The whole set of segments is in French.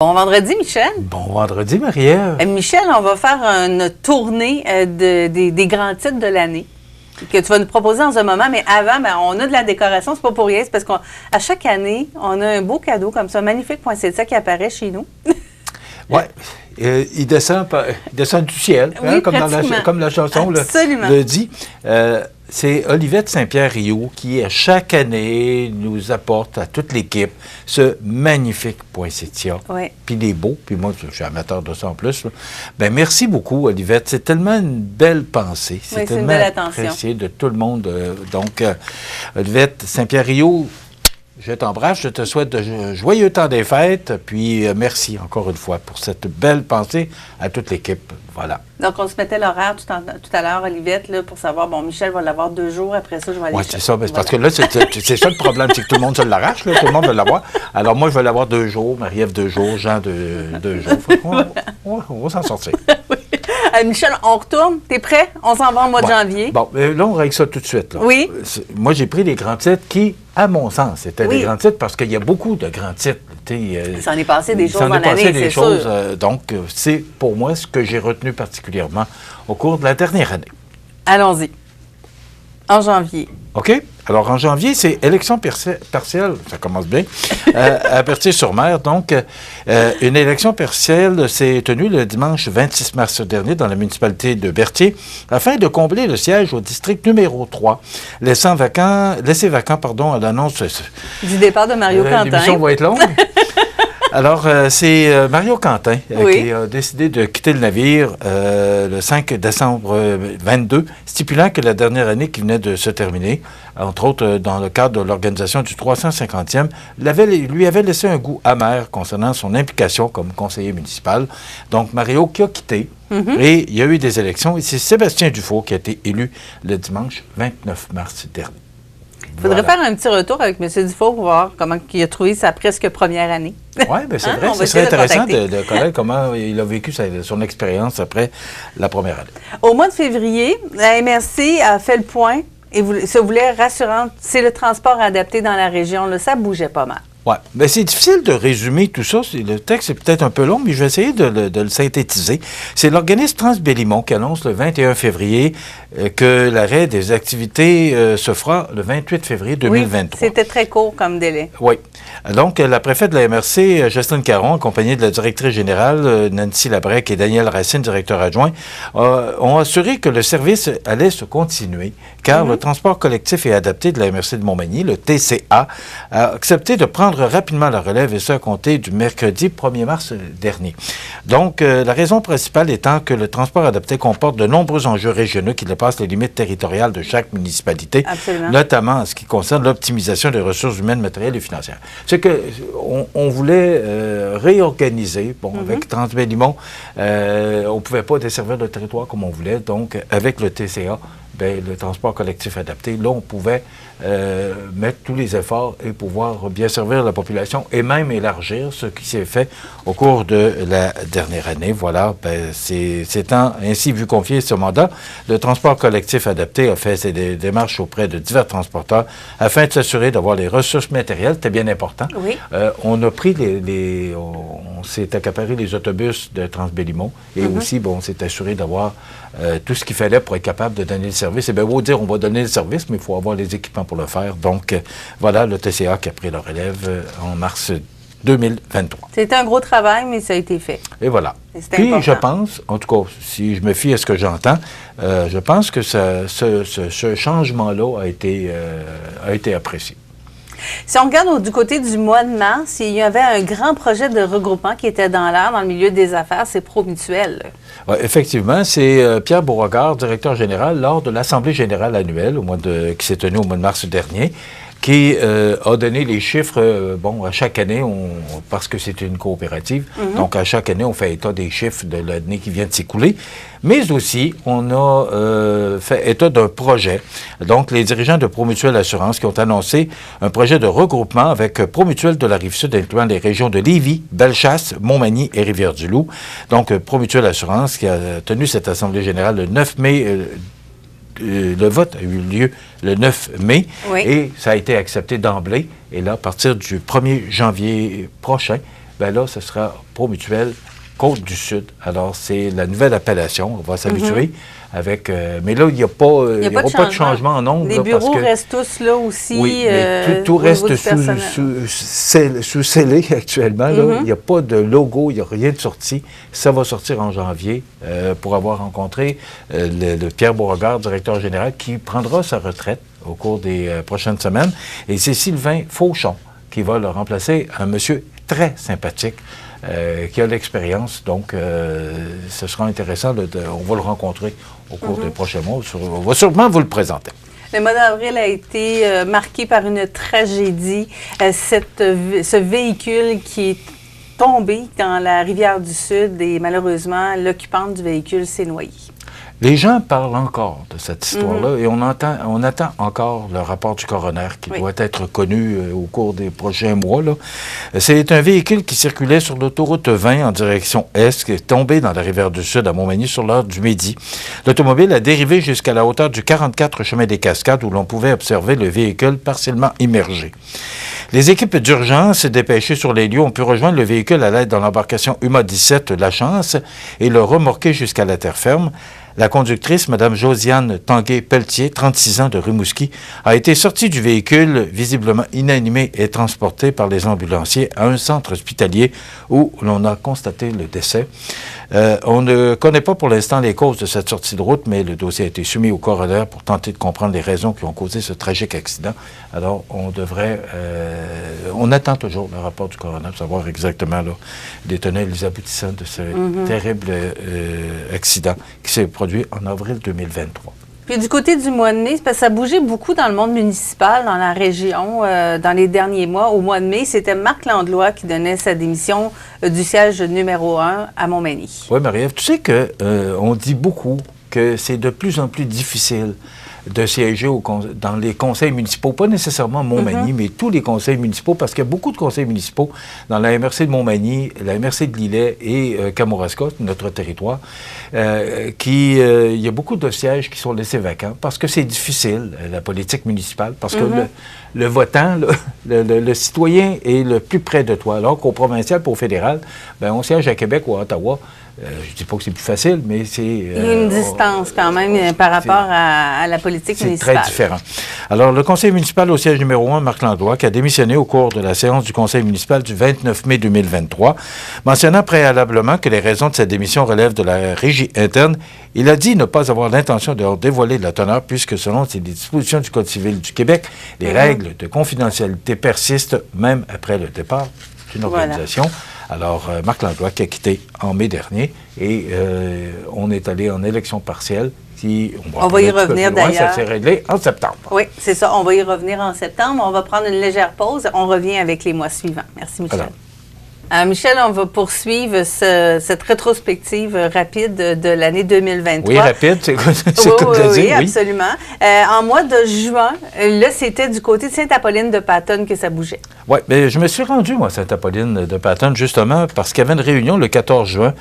Bon vendredi, Michel. Bon vendredi, Marie-Ève. Michel, on va faire une tournée des grands titres de l'année que tu vas nous proposer dans un moment. Mais avant, on a de la décoration. C'est pas pour rien. C'est parce qu'à chaque année, on a un beau cadeau comme ça, magnifique poinsettia qui apparaît chez nous. Oui. Il descend du ciel, oui, hein, comme la chanson le dit. C'est Olivette Saint-Pierre-Riou qui, à chaque année, nous apporte à toute l'équipe ce magnifique poinsettia. Oui. Puis il est beau, puis moi, je suis amateur de ça en plus. Bien, merci beaucoup, Olivette. C'est tellement une belle pensée. Oui, c'est une belle attention. apprécié de tout le monde. Donc, Olivette Saint-Pierre-Riou, je t'embrasse, je te souhaite de joyeux temps des fêtes, puis merci encore une fois pour cette belle pensée à toute l'équipe. Voilà. Donc, on se mettait l'horaire tout à l'heure, Olivette, là, pour savoir, bon, Michel va l'avoir 2 jours, après ça, je vais aller Oui, c'est ça, mais parce que là, c'est ça le problème, c'est que tout le monde se l'arrache, tout le monde veut l'avoir. Alors moi, je vais l'avoir 2 jours, Marie-Ève 2 jours, Jean 2 jours. On va s'en sortir. Oui. Michel, on retourne, t'es prêt? On s'en va au mois de janvier. Bon, là, on règle ça tout de suite. Là. Oui. Moi, j'ai pris les grands titres qui, à mon sens, étaient des grands titres parce qu'il y a beaucoup de grands titres. Il s'en est passé des choses dans l'année, c'est sûr. Donc, c'est pour moi ce que j'ai retenu particulièrement au cours de la dernière année. Allons-y. En janvier. OK? Alors, en janvier, c'est élection partielle, ça commence bien, à Berthier-sur-Mer. Donc, une élection partielle s'est tenue le dimanche 26 mars dernier dans la municipalité de Berthier afin de combler le siège au district numéro 3, laissé vacant à l'annonce du départ de Mario Quentin. L'émission va être longue. Alors, c'est Mario Quentin qui a décidé de quitter le navire le 5 décembre 22, stipulant que la dernière année qui venait de se terminer, entre autres dans le cadre de l'organisation du 350e, lui avait laissé un goût amer concernant son implication comme conseiller municipal. Donc, Mario qui a quitté, et il y a eu des élections, et c'est Sébastien Dufault qui a été élu le dimanche 29 mars dernier. Il faudrait faire un petit retour avec M. Dufault pour voir comment il a trouvé sa presque première année. Oui, bien c'est vrai. Ce serait intéressant de connaître comment il a vécu son expérience après la première année. Au mois de février, la MRC a fait le point et se voulait rassurante. C'est le transport adapté dans la région. Là, ça bougeait pas mal. Oui. Bien, c'est difficile de résumer tout ça. Le texte est peut-être un peu long, mais je vais essayer de le synthétiser. C'est l'organisme Transbellimont qui annonce le 21 février que l'arrêt des activités se fera le 28 février 2023. Oui, c'était très court comme délai. Oui. Donc, la préfète de la MRC, Justine Caron, accompagnée de la directrice générale, Nancy Labrec et Daniel Racine, directeur adjoint, ont assuré que le service allait se continuer, car le transport collectif et adapté de la MRC de Montmagny, le TCA, a accepté de prendre rapidement la relève, et ça à compter du mercredi 1er mars dernier. Donc, la raison principale étant que le transport adapté comporte de nombreux enjeux régionaux qui dépassent les limites territoriales de chaque municipalité, notamment en ce qui concerne l'optimisation des ressources humaines, matérielles et financières. C'est qu'on voulait réorganiser, avec Transbellimont, on ne pouvait pas desservir le territoire comme on voulait, donc avec le TCA, le transport collectif adapté, là, on pouvait mettre tous les efforts et pouvoir bien servir la population et même élargir ce qui s'est fait au cours de la dernière année. Voilà, s'étant ainsi vu confier ce mandat, le transport collectif adapté a fait ses démarches auprès de divers transporteurs afin de s'assurer d'avoir les ressources matérielles. C'était bien important. Oui. On a pris on s'est accaparé les autobus de Transbellimont et aussi, on s'est assuré d'avoir tout ce qu'il fallait pour être capable de donner le service. Et bien, beau dire, on va donner le service, mais il faut avoir les équipements pour le faire. Donc, voilà le TCA qui a pris la relève en mars 2023. C'était un gros travail, mais ça a été fait. Et voilà. Puis, important. Je pense, en tout cas, si je me fie à ce que j'entends, je pense que ce changement-là a été apprécié. Si on regarde du côté du mois de mars, il y avait un grand projet de regroupement qui était dans l'air, dans le milieu des affaires, c'est Promutuel. Oui, effectivement, c'est Pierre Beauregard, directeur général, lors de l'Assemblée générale annuelle qui s'est tenue au mois de mars dernier, qui a donné les chiffres, à chaque année, parce que c'est une coopérative, donc à chaque année, on fait état des chiffres de l'année qui vient de s'écouler, mais aussi, on a fait état d'un projet. Donc, les dirigeants de Promutuel Assurance qui ont annoncé un projet de regroupement avec Promutuel de la Rive-Sud, incluant les régions de Lévis, Bellechasse, Montmagny et Rivière-du-Loup. Donc, Promutuel Assurance qui a tenu cette Assemblée générale le 9 mai le vote a eu lieu le 9 mai et ça a été accepté d'emblée. Et là, à partir du 1er janvier prochain, bien là, ce sera Promutuelle Côte-du-Sud. Alors, c'est la nouvelle appellation. On va s'habituer avec... mais là, il n'y aura pas de changement en nombre. Les bureaux restent tous là aussi. Oui, mais tout reste sous scellé actuellement. Là. Il n'y a pas de logo, il n'y a rien de sorti. Ça va sortir en janvier pour avoir rencontré le Pierre Beauregard, directeur général, qui prendra sa retraite au cours des prochaines semaines. Et c'est Sylvain Fauchon qui va le remplacer, un monsieur très sympathique, qui a l'expérience. Donc, ce sera intéressant. On va le rencontrer au cours des prochains mois. On va sûrement vous le présenter. Le mois d'avril a été marqué par une tragédie. Ce véhicule qui est tombé dans la rivière du Sud et malheureusement, l'occupante du véhicule s'est noyée. Les gens parlent encore de cette histoire-là et on attend encore le rapport du coroner qui doit être connu au cours des prochains mois. Là. C'est un véhicule qui circulait sur l'autoroute 20 en direction est, qui est tombé dans la rivière du Sud à Montmagny sur l'heure du midi. L'automobile a dérivé jusqu'à la hauteur du 44 chemin des Cascades où l'on pouvait observer le véhicule partiellement immergé. Les équipes d'urgence dépêchées sur les lieux ont pu rejoindre le véhicule à l'aide de l'embarcation UMA 17 La Chance et le remorquer jusqu'à la terre ferme. La conductrice, Mme Josiane Tanguay-Pelletier, 36 ans, de Rimouski, a été sortie du véhicule, visiblement inanimée, et transportée par les ambulanciers à un centre hospitalier où l'on a constaté le décès. On ne connaît pas pour l'instant les causes de cette sortie de route, mais le dossier a été soumis au coroner pour tenter de comprendre les raisons qui ont causé ce tragique accident. Alors, on attend toujours le rapport du coroner pour savoir exactement les tenants et les aboutissants de ce terrible accident qui s'est produit en avril 2023. Puis du côté du mois de mai, c'est parce que ça bougeait beaucoup dans le monde municipal, dans la région, dans les derniers mois. Au mois de mai, c'était Marc Landlois qui donnait sa démission du siège numéro 1 à Montmagny. Oui, Marie-Ève, tu sais qu'on dit beaucoup que c'est de plus en plus difficile de siéger dans les conseils municipaux, pas nécessairement Montmagny, mais tous les conseils municipaux, parce qu'il y a beaucoup de conseils municipaux dans la MRC de Montmagny, la MRC de Lillet et Kamouraska, notre territoire, il y a beaucoup de sièges qui sont laissés vacants parce que c'est difficile, la politique municipale, parce que le votant, le citoyen est le plus près de toi, alors qu'au provincial et au fédéral, ben, on siège à Québec ou à Ottawa. Je ne dis pas que c'est plus facile, mais c'est... Il y a une distance quand même par rapport à la politique municipale. C'est très différent. Alors, le conseil municipal au siège numéro 1, Marc Landlois, qui a démissionné au cours de la séance du conseil municipal du 29 mai 2023, mentionnant préalablement que les raisons de sa démission relèvent de la régie interne, il a dit ne pas avoir l'intention de leur dévoiler la teneur puisque, selon les dispositions du Code civil du Québec, les règles de confidentialité persistent même après le départ d'une organisation. Alors, Marc Landlois qui a quitté en mai dernier et on est allé en élection partielle. On va y revenir d'ailleurs. Ça s'est réglé en septembre. Oui, c'est ça. On va y revenir en septembre. On va prendre une légère pause. On revient avec les mois suivants. Merci, Michel. Michel, on va poursuivre cette rétrospective rapide de l'année 2023. Oui, rapide, c'est comme oui, absolument. En mois de juin, là, c'était du côté de Sainte-Apolline-de-Patonne que ça bougeait. Oui, mais je me suis rendu, moi, à Sainte-Apolline-de-Patonne, justement, parce qu'il y avait une réunion le 14 juin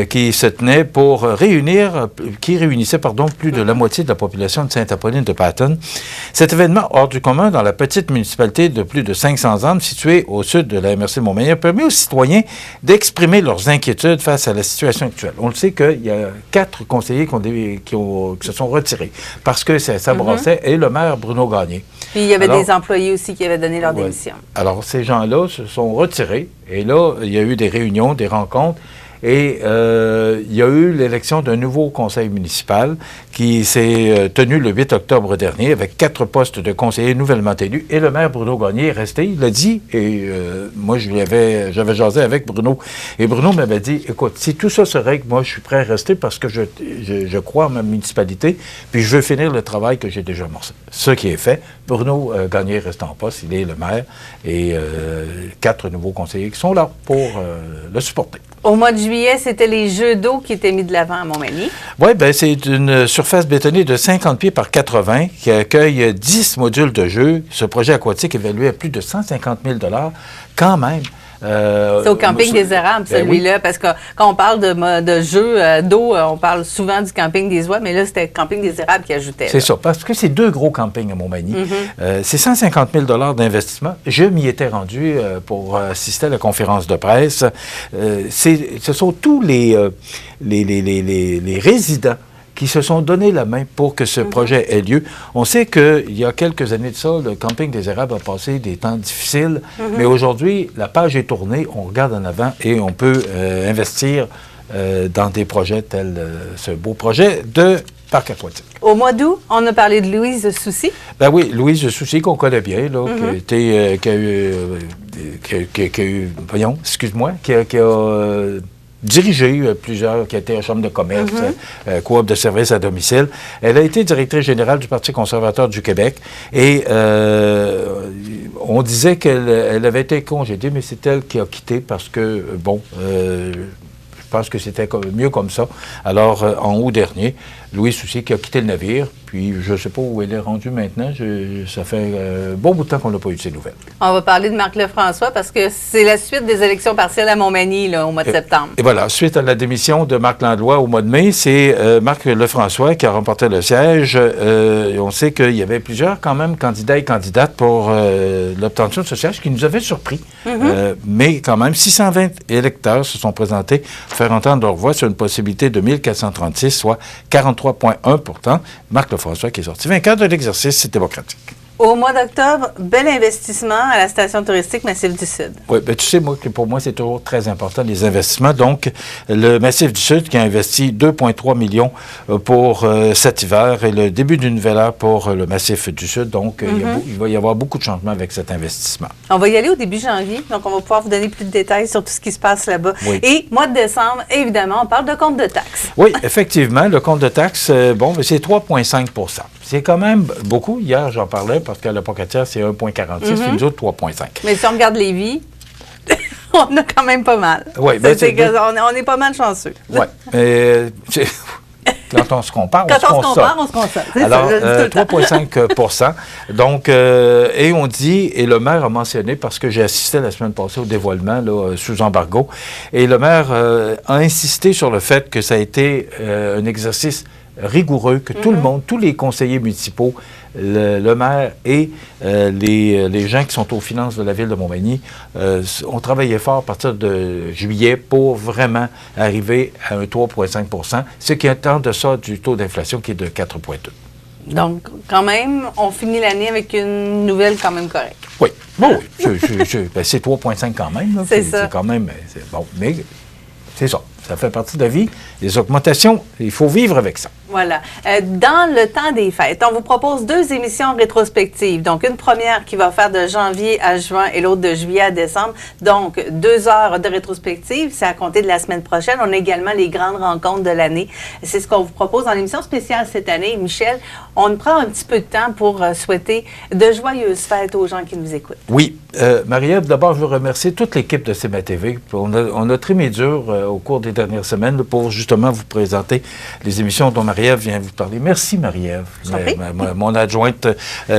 qui se tenait pour réunissait plus de la moitié de la population de Sainte-Apolline-de-Patonne. Cet événement hors du commun dans la petite municipalité de plus de 500 âmes située au sud de la MRC de Montmagny a permis aux citoyens d'exprimer leurs inquiétudes face à la situation actuelle. On le sait qu'il y a 4 conseillers qui se sont retirés parce que ça brassait, et le maire Bruno Gagné. Puis il y avait des employés aussi qui avaient donné leur démission. Alors, ces gens-là se sont retirés et là, il y a eu des réunions, des rencontres. Et il y a eu l'élection d'un nouveau conseil municipal qui s'est tenu le 8 octobre dernier avec 4 postes de conseillers nouvellement élus. Et le maire Bruno Gagné est resté, il l'a dit, et moi j'avais jasé avec Bruno. Et Bruno m'avait dit, écoute, si tout ça se règle, moi je suis prêt à rester parce que je crois en ma municipalité, puis je veux finir le travail que j'ai déjà amorcé. Ce qui est fait. Bruno Gagné reste en poste, il est le maire, et 4 nouveaux conseillers qui sont là pour le supporter. Au mois de juillet, c'était les jeux d'eau qui étaient mis de l'avant à Montmagny. Oui, bien, c'est une surface bétonnée de 50 pieds par 80 qui accueille 10 modules de jeux. Ce projet aquatique évalué à plus de 150 000 $, quand même. C'est au camping des Érables, celui-là, parce que quand on parle de jeux d'eau, on parle souvent du camping des Oies, mais là, c'était le camping des Érables qui ajoutait. C'est ça, parce que c'est 2 gros campings à Montmagny. C'est 150 000 $ d'investissement. Je m'y étais rendu pour assister à la conférence de presse. Ce sont tous les résidents qui se sont donné la main pour que ce projet ait lieu. On sait qu'il y a quelques années de ça, le camping des Érables a passé des temps difficiles, mais aujourd'hui, la page est tournée, on regarde en avant et on peut investir dans des projets tels ce beau projet de parc aquatique. Au mois d'août, on a parlé de Louise Soucy. Ben oui, Louise Soucy, qu'on connaît bien, là, qui a dirigé plusieurs, qui a été à la Chambre de commerce, coop de services à domicile. Elle a été directrice générale du Parti conservateur du Québec et on disait qu'elle avait été congédiée, mais c'est elle qui a quitté parce que, je pense que c'était mieux comme ça. Alors, en août dernier, Louise Soucy qui a quitté le navire, puis je ne sais pas où elle est rendue maintenant. Ça fait un bon bout de temps qu'on n'a pas eu de ses nouvelles. On va parler de Marc Lefrançois parce que c'est la suite des élections partielles à Montmagny là, au mois de septembre. Et voilà, suite à la démission de Marc Langlois au mois de mai, c'est Marc Lefrançois qui a remporté le siège. On sait qu'il y avait plusieurs quand même candidats et candidates pour l'obtention de ce siège qui nous avait surpris. Mais quand même, 620 électeurs se sont présentés pour faire entendre leur voix sur une possibilité de 1436, soit 43,1 %. Marc Lefrançois qui est sorti vainqueur de l'exercice démocratique. Au mois d'octobre, bel investissement à la station touristique Massif du Sud. Oui, bien, tu sais, pour moi, c'est toujours très important, les investissements. Donc, le Massif du Sud qui a investi 2,3 millions pour cet hiver et le début d'une nouvelle ère pour le Massif du Sud. Donc, il va y avoir beaucoup de changements avec cet investissement. On va y aller au début janvier, donc on va pouvoir vous donner plus de détails sur tout ce qui se passe là-bas. Oui. Et mois de décembre, évidemment, on parle de compte de taxes. Oui, effectivement, le compte de taxes, c'est 3,5 %. C'est quand même beaucoup. Hier, j'en parlais parce qu'à la Pocatière, c'est 1,46 et nous autres, 3,5. Mais si on regarde Lévis, on a quand même pas mal. Oui, on est pas mal chanceux. Oui. Quand on se compare, on se console. Alors, 3,5 %. Donc, et on dit, et le maire a mentionné, parce que j'ai assisté la semaine passée au dévoilement là, sous embargo, et le maire a insisté sur le fait que ça a été un exercice rigoureux, que tout le monde, tous les conseillers municipaux, le maire et les gens qui sont aux finances de la ville de Montmagny ont travaillé fort à partir de juillet pour vraiment arriver à un 3,5 %, ce qui est en deçà du taux d'inflation qui est de 4,2 %. Donc, quand même, on finit l'année avec une nouvelle quand même correcte. Oui, bon, oui, c'est 3,5 quand même. Là, c'est ça. C'est quand même, bon, mais c'est ça. Ça fait partie de la vie. Les augmentations, il faut vivre avec ça. Voilà. Dans le temps des fêtes, on vous propose 2 émissions rétrospectives. Donc, une première qui va faire de janvier à juin et l'autre de juillet à décembre. Donc, 2 heures de rétrospective. C'est à compter de la semaine prochaine. On a également les grandes rencontres de l'année. C'est ce qu'on vous propose dans l'émission spéciale cette année. Michel, on prend un petit peu de temps pour souhaiter de joyeuses fêtes aux gens qui nous écoutent. Oui. Marie-Ève, d'abord, je veux remercier toute l'équipe de CMA TV. On a trimé dur au cours des dernières semaines pour justement vous présenter les émissions dont Marie-Ève vient vous parler. Merci Marie-Ève, mon adjointe.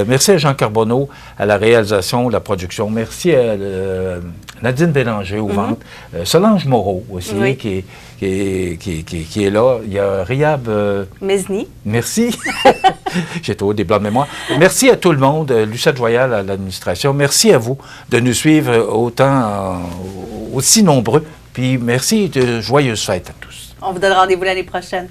Merci à Jean Carbonneau à la réalisation, la production. Merci à Nadine Bélanger aux ventes. Solange Moreau aussi qui est là. Il y a Riab Mesny. Merci. J'ai trop des blancs de mémoire. Merci à tout le monde. Lucette Joyal à l'administration. Merci à vous de nous suivre aussi nombreux. Puis merci, de joyeuses fêtes à tous. On vous donne rendez-vous l'année prochaine.